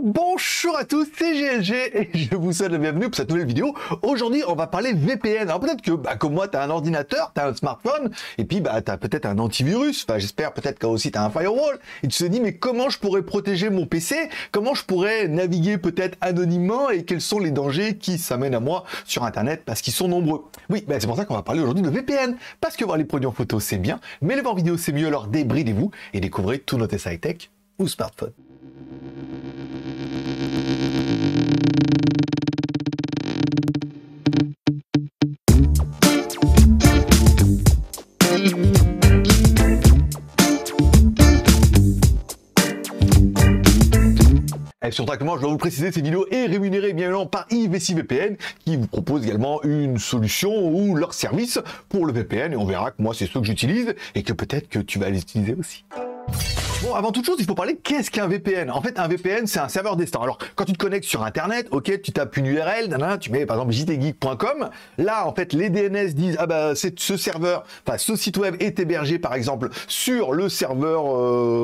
Bonjour à tous, c'est GLG et je vous souhaite la bienvenue pour cette nouvelle vidéo. Aujourd'hui, on va parler VPN. Alors peut-être que, comme moi, tu as un ordinateur, tu as un smartphone, et puis tu as peut-être un antivirus. Enfin, j'espère peut-être que aussi tu as un firewall. Et tu te dis, mais comment je pourrais protéger mon PC? Comment je pourrais naviguer peut-être anonymement? Et quels sont les dangers qui s'amènent à moi sur Internet? Parce qu'ils sont nombreux. Oui, c'est pour ça qu'on va parler aujourd'hui de VPN. Parce que voir les produits en photo, c'est bien, mais les voir en vidéo, c'est mieux. Alors débridez-vous et découvrez tout notre high-tech ou smartphone. Et surtout, je dois vous le préciser, cette vidéo est rémunérée bien évidemment par IVCVPN qui vous propose également une solution ou leur service pour le VPN. Et on verra que moi, c'est ceux que j'utilise et que peut-être que tu vas les utiliser aussi. Bon, avant toute chose, il faut parler qu'est-ce qu'un VPN. En fait, un VPN, c'est un serveur destin. Alors, quand tu te connectes sur Internet, ok, tu tapes une URL, tu mets par exemple jtgeek.com. Là, en fait, les DNS disent, ah bah, c'est ce serveur, enfin, ce site web est hébergé, par exemple, sur le serveur,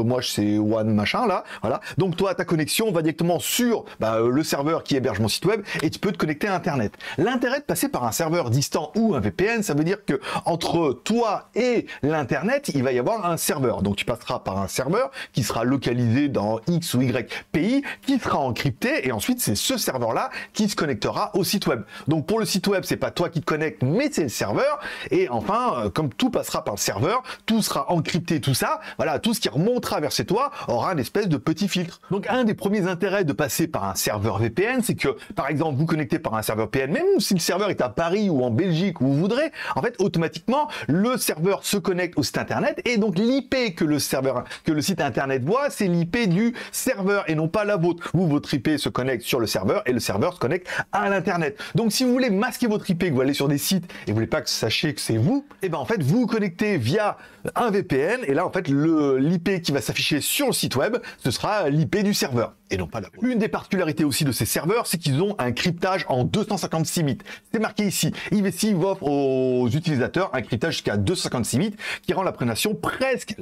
moi, c'est One machin, là, voilà. Donc, toi, ta connexion va directement sur le serveur qui héberge mon site web et tu peux te connecter à Internet. L'intérêt de passer par un serveur distant ou un VPN, ça veut dire que entre toi et l'Internet, il va y avoir un serveur. Donc, tu passeras par un serveur qui sera localisé dans X ou Y pays, qui sera encrypté, et ensuite c'est ce serveur-là qui se connectera au site web. Donc pour le site web, c'est pas toi qui te connectes, mais c'est le serveur, et enfin, comme tout passera par le serveur, tout sera encrypté, tout ça, voilà, tout ce qui remontera vers chez toi aura une espèce de petit filtre. Donc un des premiers intérêts de passer par un serveur VPN, c'est que, par exemple, vous connectez par un serveur VPN, même si le serveur est à Paris ou en Belgique, où vous voudrez, en fait, automatiquement, le serveur se connecte au site internet, et donc l'IP que le site internet voit, c'est l'IP du serveur et non pas la vôtre. Vous, votre IP se connecte sur le serveur et le serveur se connecte à l'internet. Donc si vous voulez masquer votre IP, que vous allez sur des sites et vous voulez pas que sachiez que c'est vous, et ben en fait vous vous connectez via un VPN et là en fait l'IP qui va s'afficher sur le site web, ce sera l'IP du serveur et non pas la vôtre. Une des particularités aussi de ces serveurs, c'est qu'ils ont un cryptage en 256 bits. C'est marqué ici. IVC offre aux utilisateurs un cryptage jusqu'à 256 bits qui rend la pénétration presque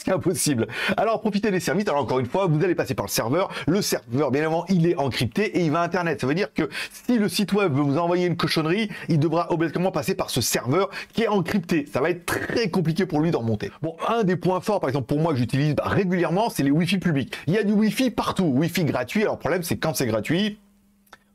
impossible. Alors profitez des services. Alors encore une fois, vous allez passer par le serveur. Le serveur, bien évidemment, il est encrypté et il va à Internet. Ça veut dire que si le site web veut vous envoyer une cochonnerie, il devra obligatoirement passer par ce serveur qui est encrypté. Ça va être très compliqué pour lui d'en remonter. Bon, un des points forts, par exemple pour moi que j'utilise régulièrement, c'est les Wi-Fi publics. Il y a du Wi-Fi partout, Wi-Fi gratuit. Alors le problème, c'est quand c'est gratuit.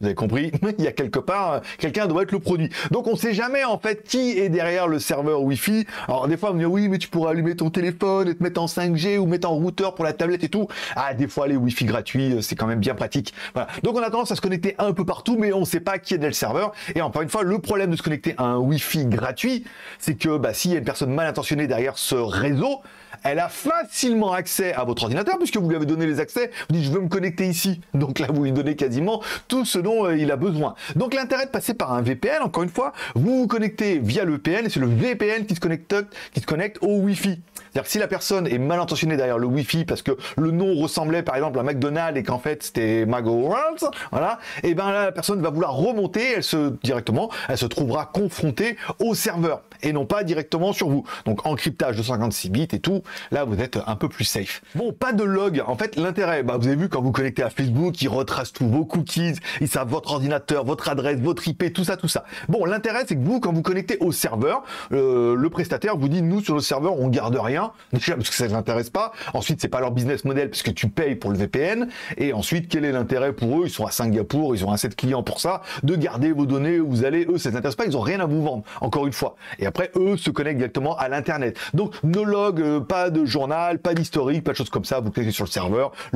Vous avez compris, il y a quelque part, quelqu'un doit être le produit. Donc on sait jamais en fait qui est derrière le serveur Wi-Fi. Alors des fois on me dit oui mais tu pourras allumer ton téléphone et te mettre en 5G ou mettre en routeur pour la tablette et tout. Ah des fois les Wi-Fi gratuits c'est quand même bien pratique. Voilà. Donc on a tendance à se connecter un peu partout mais on ne sait pas qui est derrière le serveur. Et encore une fois le problème de se connecter à un Wi-Fi gratuit c'est que s'il y a une personne mal intentionnée derrière ce réseau, elle a facilement accès à votre ordinateur puisque vous lui avez donné les accès. Vous dites je veux me connecter ici. Donc là vous lui donnez quasiment tout ce dont il a besoin. Donc l'intérêt de passer par un VPN, encore une fois, vous vous connectez via le VPN et c'est le VPN qui se connecte au Wi-Fi. C'est-à-dire que si la personne est mal intentionnée derrière le Wi-Fi parce que le nom ressemblait par exemple à McDonald's et qu'en fait c'était McDonald's, voilà, et ben là la personne va vouloir remonter, elle se trouvera confrontée au serveur et non pas directement sur vous. Donc encryptage de 56 bits et tout, là vous êtes un peu plus safe. Bon, pas de log. En fait, l'intérêt, vous avez vu quand vous connectez à Facebook, ils retracent tous vos cookies, ils savent votre ordinateur, votre adresse, votre IP, tout ça. Bon, l'intérêt, c'est que vous, quand vous connectez au serveur, le prestataire vous dit, nous, sur le serveur, on garde rien, déjà parce que ça ne l'intéresse pas. Ensuite, c'est pas leur business model puisque tu payes pour le VPN. Et ensuite, quel est l'intérêt pour eux? Ils sont à Singapour, ils ont assez de clients pour ça, de garder vos données où vous allez. Eux, ça ne les intéresse pas, ils ont rien à vous vendre, encore une fois. Et après, eux se connectent directement à l'internet. Donc, no log, pas de journal, pas d'historique, pas de choses comme ça. Vous cliquez sur le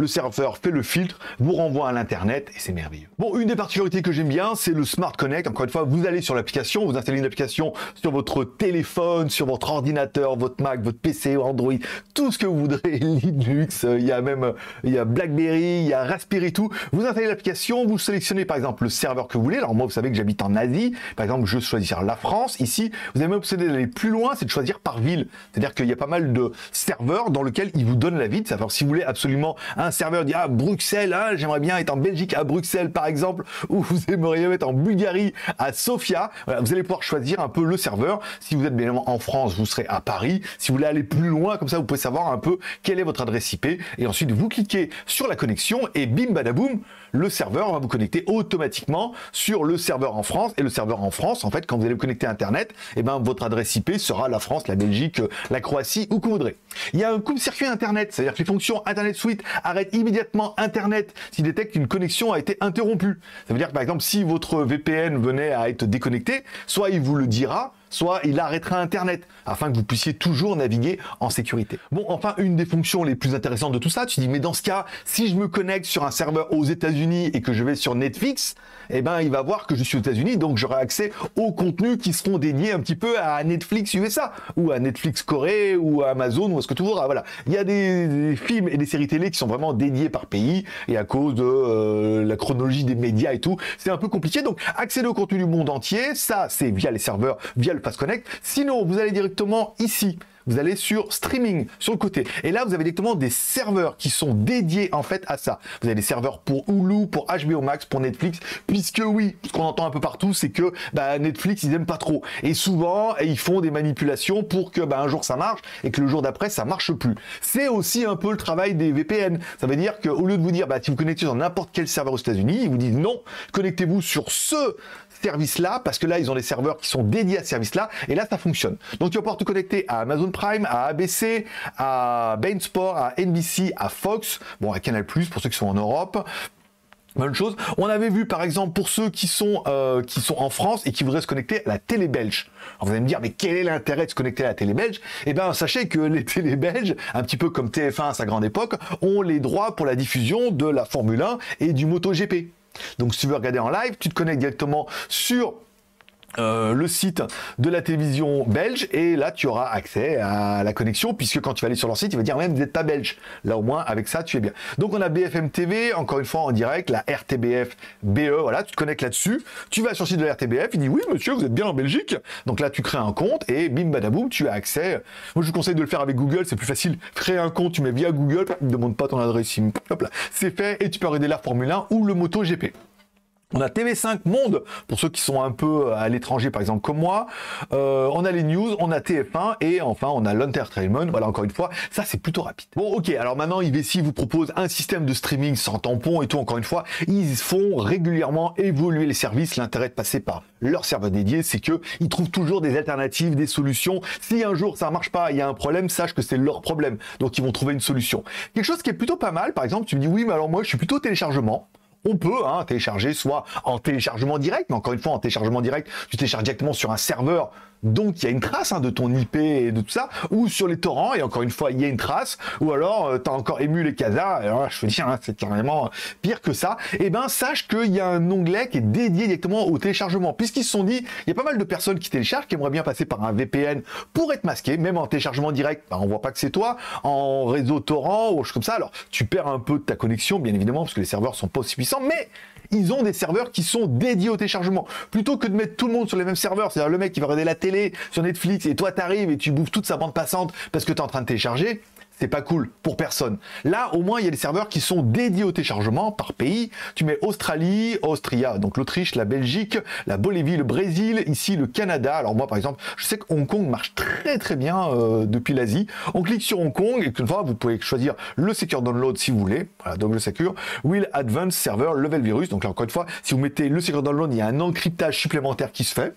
serveur fait le filtre, vous renvoie à l'internet et c'est merveilleux. Bon, une des particularités que j'aime bien, c'est le Smart Connect. Encore une fois, vous allez sur l'application, vous installez une application sur votre téléphone, sur votre ordinateur, votre Mac, votre PC, Android, tout ce que vous voudrez, Linux, il y a BlackBerry, il y a Raspberry, tout. Vous installez l'application, vous sélectionnez par exemple le serveur que vous voulez. Alors moi, vous savez que j'habite en Asie. Par exemple, je choisis la France. Ici, vous avez même option d'aller plus loin, c'est de choisir par ville. C'est-à-dire qu'il y a pas mal de serveur dans lequel il vous donne la vie. Alors si vous voulez absolument un serveur, dit ah Bruxelles, hein, j'aimerais bien être en Belgique à Bruxelles par exemple, ou vous aimeriez être en Bulgarie à Sofia, voilà, vous allez pouvoir choisir un peu le serveur. Si vous êtes bien évidemment en France, vous serez à Paris. Si vous voulez aller plus loin, comme ça vous pouvez savoir un peu quelle est votre adresse IP, et ensuite vous cliquez sur la connexion et bim badaboum, le serveur va vous connecter automatiquement sur le serveur en France. Et le serveur en France, en fait, quand vous allez vous connecter à Internet, eh ben, votre adresse IP sera la France, la Belgique, la Croatie, où que vous voudrez. Il y a un coupe-circuit Internet, c'est-à-dire que les fonctions Internet Suite arrêtent immédiatement Internet s'ils détectent qu'une connexion a été interrompue. Ça veut dire que, par exemple, si votre VPN venait à être déconnecté, soit il vous le dira, soit il arrêtera Internet, afin que vous puissiez toujours naviguer en sécurité. Bon, enfin, une des fonctions les plus intéressantes de tout ça, tu dis, mais dans ce cas, si je me connecte sur un serveur aux États-Unis et que je vais sur Netflix, eh ben, il va voir que je suis aux États-Unis, donc j'aurai accès aux contenus qui seront dédiés un petit peu à Netflix USA, ou à Netflix Corée, ou à Amazon, ou à ce que tu voudras. Voilà. Il y a des films et des séries télé qui sont vraiment dédiés par pays, et à cause de la chronologie des médias et tout, c'est un peu compliqué. Donc, accéder au contenu du monde entier, ça, c'est via les serveurs, via le Fast Connect. Sinon, vous allez directement ici. Vous allez sur streaming, sur le côté. Et là, vous avez directement des serveurs qui sont dédiés en fait à ça. Vous avez des serveurs pour Hulu, pour HBO Max, pour Netflix, puisque oui, ce qu'on entend un peu partout, c'est que Netflix, ils aiment pas trop. Et souvent, ils font des manipulations pour que un jour ça marche et que le jour d'après, ça marche plus. C'est aussi un peu le travail des VPN. Ça veut dire qu'au lieu de vous dire, si vous connectez sur n'importe quel serveur aux États-Unis, ils vous disent non, connectez-vous sur ce service-là, parce que là, ils ont des serveurs qui sont dédiés à ce service-là, et là, ça fonctionne. Donc, tu vas pouvoir te connecter à Amazon Prime, à ABC, à beIN Sport, à NBC, à Fox, bon, à Canal+, pour ceux qui sont en Europe. Bonne chose. On avait vu, par exemple, pour ceux qui sont en France et qui voudraient se connecter à la télé belge. Alors, vous allez me dire, mais quel est l'intérêt de se connecter à la télé belge? Eh bien, sachez que les télés belges, un petit peu comme TF1 à sa grande époque, ont les droits pour la diffusion de la Formule 1 et du MotoGP. Donc, si tu veux regarder en live, tu te connectes directement sur le site de la télévision belge, et là tu auras accès à la connexion, puisque quand tu vas aller sur leur site, il va dire même vous n'êtes pas belge. Là au moins avec ça tu es bien. Donc on a BFM TV, encore une fois en direct, la RTBF BE, voilà, tu te connectes là-dessus, tu vas sur le site de la RTBF, il dit oui monsieur vous êtes bien en Belgique, donc là tu crées un compte et bim badaboum tu as accès. Moi je vous conseille de le faire avec Google, c'est plus facile, créer un compte, tu mets via Google, ne demande pas ton adresse email, hop là, c'est fait, et tu peux regarder la Formule 1 ou le MotoGP. On a TV5 Monde, pour ceux qui sont un peu à l'étranger, par exemple, comme moi. On a les news, on a TF1, et enfin, on a l'entertainment. Voilà, encore une fois, ça, c'est plutôt rapide. Bon, ok, alors maintenant, IVC vous propose un système de streaming sans tampon et tout, encore une fois. Ils font régulièrement évoluer les services. L'intérêt de passer par leur serveur dédié, c'est qu'ils trouvent toujours des alternatives, des solutions. Si un jour, ça marche pas, il y a un problème, sache que c'est leur problème. Donc, ils vont trouver une solution. Quelque chose qui est plutôt pas mal, par exemple, tu me dis, oui, mais alors moi, je suis plutôt téléchargement. On peut télécharger soit en téléchargement direct, mais encore une fois en téléchargement direct, tu télécharges directement sur un serveur, donc il y a une trace de ton IP et de tout ça, ou sur les torrents, et encore une fois il y a une trace, ou alors tu as encore ému les casas, alors là, je veux dire, c'est carrément pire que ça. Et ben sache qu'il y a un onglet qui est dédié directement au téléchargement, puisqu'ils se sont dit, il y a pas mal de personnes qui téléchargent, qui aimeraient bien passer par un VPN pour être masqué, même en téléchargement direct, on voit pas que c'est toi, en réseau torrent ou chose comme ça, alors tu perds un peu de ta connexion, bien évidemment, parce que les serveurs sont pas aussi puissants, mais ils ont des serveurs qui sont dédiés au téléchargement. Plutôt que de mettre tout le monde sur les mêmes serveurs, c'est-à-dire le mec qui va regarder la télé sur Netflix et toi t'arrives et tu bouffes toute sa bande passante parce que tu es en train de télécharger, c'est pas cool pour personne. Là, au moins, il y a des serveurs qui sont dédiés au téléchargement par pays. Tu mets Australie, Austria, donc l'Autriche, la Belgique, la Bolivie, le Brésil, ici le Canada. Alors moi, par exemple, je sais que Hong Kong marche très très bien depuis l'Asie. On clique sur Hong Kong et une fois, vous pouvez choisir le Secure Download si vous voulez. Voilà, donc le Secure. Will Advanced Server Level Virus. Donc là, encore une fois, si vous mettez le Secure Download, il y a un encryptage supplémentaire qui se fait.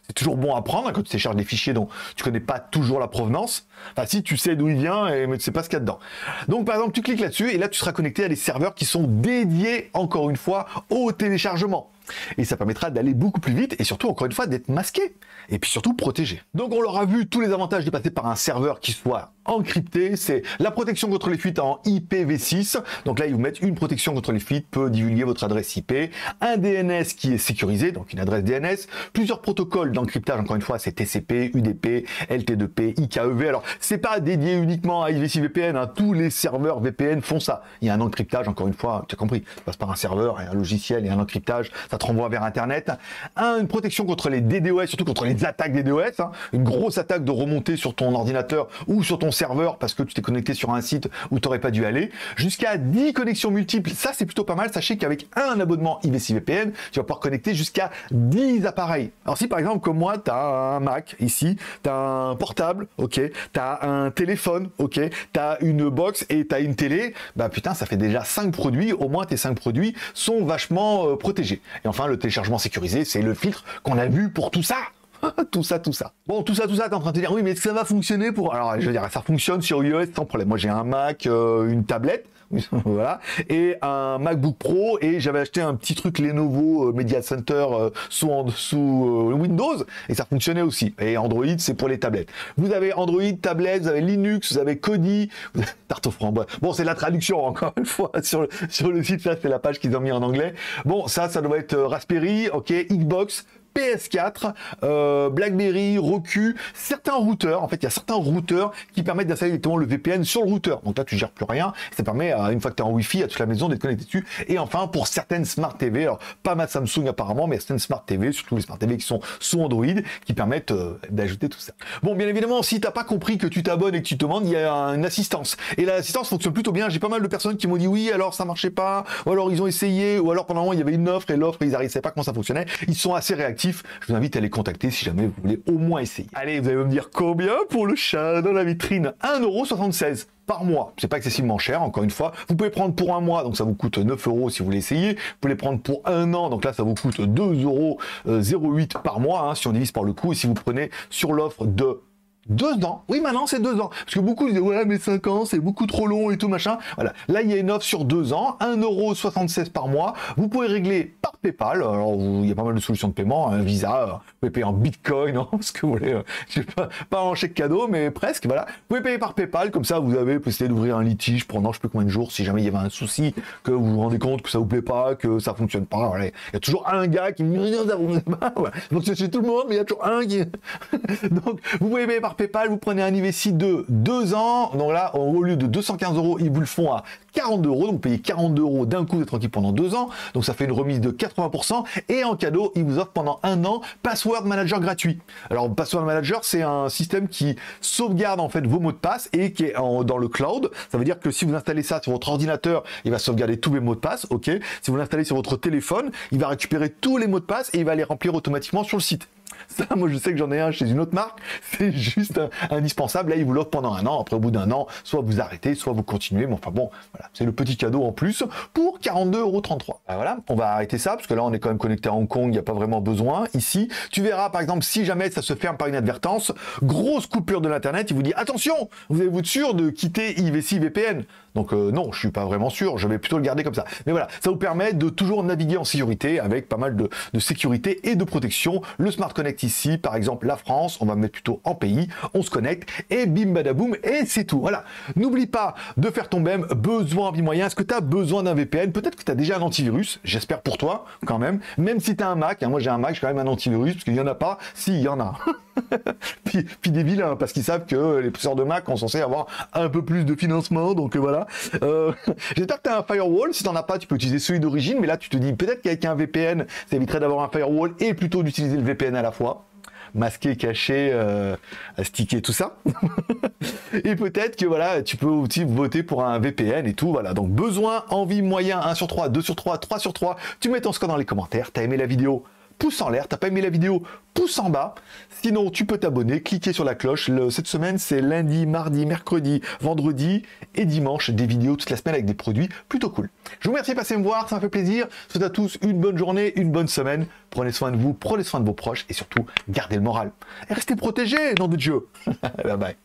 C'est toujours bon à prendre quand tu télécharges des fichiers dont tu connais pas toujours la provenance. Enfin, si tu sais d'où il vient, mais tu sais pas ce qu'il y a dedans. Donc, par exemple, tu cliques là-dessus et là, tu seras connecté à des serveurs qui sont dédiés, encore une fois, au téléchargement. Et ça permettra d'aller beaucoup plus vite et surtout, encore une fois, d'être masqué. Et puis surtout, protégé. Donc, on leur a vu tous les avantages de passer par un serveur qui soit encrypté. C'est la protection contre les fuites en IPv6. Donc là, ils vous mettent une protection contre les fuites, peut divulguer votre adresse IP. Un DNS qui est sécurisé, donc une adresse DNS. Plusieurs protocoles d'encryptage, encore une fois, c'est TCP, UDP, LT2P, IKEV. Alors, c'est pas dédié uniquement à IVC VPN. Tous les serveurs VPN font ça. Il y a un encryptage, encore une fois, tu as compris. Ça passe par un serveur et un logiciel et un encryptage. Ça ça te renvoie vers Internet. Une protection contre les DDoS, surtout contre les attaques DDoS, hein. Une grosse attaque de remontée sur ton ordinateur ou sur ton serveur parce que tu t'es connecté sur un site où tu n'aurais pas dû aller. Jusqu'à 10 connexions multiples, ça c'est plutôt pas mal. Sachez qu'avec un abonnement IVC VPN, tu vas pouvoir connecter jusqu'à 10 appareils. Alors si par exemple comme moi, tu as un Mac ici, tu as un portable, ok, tu as un téléphone, ok, tu as une box et tu as une télé, bah putain ça fait déjà 5 produits, au moins tes 5 produits sont vachement protégés. Et enfin le téléchargement sécurisé, c'est le filtre qu'on a vu pour tout ça. tout ça. Bon, tout ça, t'es en train de te dire, oui, mais est-ce que ça va fonctionner pour... Alors, je veux dire, ça fonctionne sur iOS sans problème. Moi, j'ai un Mac, une tablette, voilà, et un MacBook Pro, et j'avais acheté un petit truc Lenovo Media Center sous Windows, et ça fonctionnait aussi. Et Android, c'est pour les tablettes. Vous avez Android, tablette, vous avez Linux, vous avez Kodi, tarte aux framboises. Bon, c'est la traduction, encore une fois, sur le site, là, c'est la page qu'ils ont mis en anglais. Bon, ça doit être Raspberry, ok, Xbox, PS4, BlackBerry, Roku, certains routeurs. En fait, il y a certains routeurs qui permettent d'installer directement le VPN sur le routeur. Donc là, tu gères plus rien. Ça permet, une fois que tu es en Wi-Fi, à toute la maison d'être connecté dessus. Et enfin, pour certaines Smart TV, alors pas ma Samsung apparemment, mais certaines Smart TV, surtout les Smart TV qui sont sous Android, qui permettent d'ajouter tout ça. Bon, bien évidemment, si t'as pas compris que tu t'abonnes et que tu te demandes, il y a une assistance. Et l'assistance fonctionne plutôt bien. J'ai pas mal de personnes qui m'ont dit oui, alors ça marchait pas, ou alors ils ont essayé, ou alors pendant un moment il y avait une offre et l'offre ils n'arrivaient pas comment ça fonctionnait. Ils sont assez réactifs. Je vous invite à les contacter si jamais vous voulez au moins essayer. Allez, vous allez me dire combien pour le chat dans la vitrine? 1,76 € par mois. C'est pas excessivement cher, encore une fois. Vous pouvez prendre pour un mois, donc ça vous coûte 9 € si vous voulez essayer. Vous pouvez prendre pour un an, donc là ça vous coûte 2,08 € par mois, hein, si on divise par le coût. Et si vous prenez sur l'offre de 2 ans, oui maintenant c'est 2 ans, parce que beaucoup disent ouais mais 5 ans c'est beaucoup trop long et tout machin, voilà, là il y a une offre sur 2 ans, 1,76 € par mois, vous pouvez régler par Paypal, alors il y a pas mal de solutions de paiement, un Visa, vous pouvez payer en Bitcoin, hein, ce que vous voulez, je sais pas en chèque cadeau, mais presque, voilà, vous pouvez payer par Paypal, comme ça vous avez possibilité d'ouvrir un litige pendant je sais plus combien de jours, si jamais il y avait un souci, que vous vous rendez compte que ça vous plaît pas, que ça fonctionne pas, voilà. Il y a toujours un gars qui me dit ça fonctionne pas, voilà. Donc c'est chez tout le monde, mais il y a toujours un qui... Donc vous pouvez payer par Paypal, vous prenez un IVC de 2 ans, donc là au lieu de 215 €, ils vous le font à 42 €, donc vous payez 42 € d'un coup, vous êtes tranquille pendant 2 ans, donc ça fait une remise de 80%, et en cadeau, ils vous offrent pendant un an Password Manager gratuit. Alors Password Manager, c'est un système qui sauvegarde en fait vos mots de passe et qui est dans le cloud. Ça veut dire que si vous installez ça sur votre ordinateur, il va sauvegarder tous les mots de passe, ok. Si vous l'installez sur votre téléphone, il va récupérer tous les mots de passe et il va les remplir automatiquement sur le site. Ça, moi, je sais que j'en ai un chez une autre marque. C'est juste indispensable. Là, ils vous l'offrent pendant un an. Après, au bout d'un an, soit vous arrêtez, soit vous continuez. Mais enfin bon, voilà, c'est le petit cadeau en plus pour 42,33 €. Voilà, on va arrêter ça parce que là, on est quand même connecté à Hong Kong. Il n'y a pas vraiment besoin. Ici, tu verras, par exemple, si jamais ça se ferme par inadvertance, grosse coupure de l'internet, il vous dit attention, vous avez-vous sûr de quitter IVC VPN? Donc non, je suis pas vraiment sûr. Je vais plutôt le garder comme ça. Mais voilà, ça vous permet de toujours naviguer en sécurité avec pas mal de sécurité et de protection. Le Smart Connect ici, par exemple, la France, on va mettre plutôt en pays, on se connecte et bim badaboum et c'est tout. Voilà. N'oublie pas de faire ton BEM, besoin, envie, moyen. Est-ce que tu as besoin d'un VPN? Peut-être que tu as déjà un antivirus, j'espère pour toi quand même. Même si tu as un Mac, hein, moi j'ai un Mac, j'ai quand même un antivirus parce qu'il n'y en a pas. Si, il y en a. puis des vilains, parce qu'ils savent que les pousseurs de Mac sont censés avoir un peu plus de financement, donc voilà. J'espère que tu as un firewall. Si tu n'en as pas, tu peux utiliser celui d'origine, mais là tu te dis peut-être qu'avec un VPN, ça éviterait d'avoir un firewall et plutôt d'utiliser le VPN à la fois. Masqué, caché, stické, tout ça. Et peut-être que voilà, tu peux aussi voter pour un VPN et tout, voilà. Donc besoin, envie, moyen, 1 sur 3, 2 sur 3, 3 sur 3. Tu mets ton score dans les commentaires. T'as aimé la vidéo? Pouce en l'air. T'as pas aimé la vidéo? Pouce en bas. Sinon, tu peux t'abonner, cliquer sur la cloche. Cette semaine, c'est lundi, mardi, mercredi, vendredi et dimanche. Des vidéos toute la semaine avec des produits plutôt cool. Je vous remercie de passer me voir, ça m'a fait plaisir. Je vous souhaite à tous une bonne journée, une bonne semaine. Prenez soin de vous, prenez soin de vos proches et surtout, gardez le moral. Et restez protégés, nom de Dieu. Bye bye.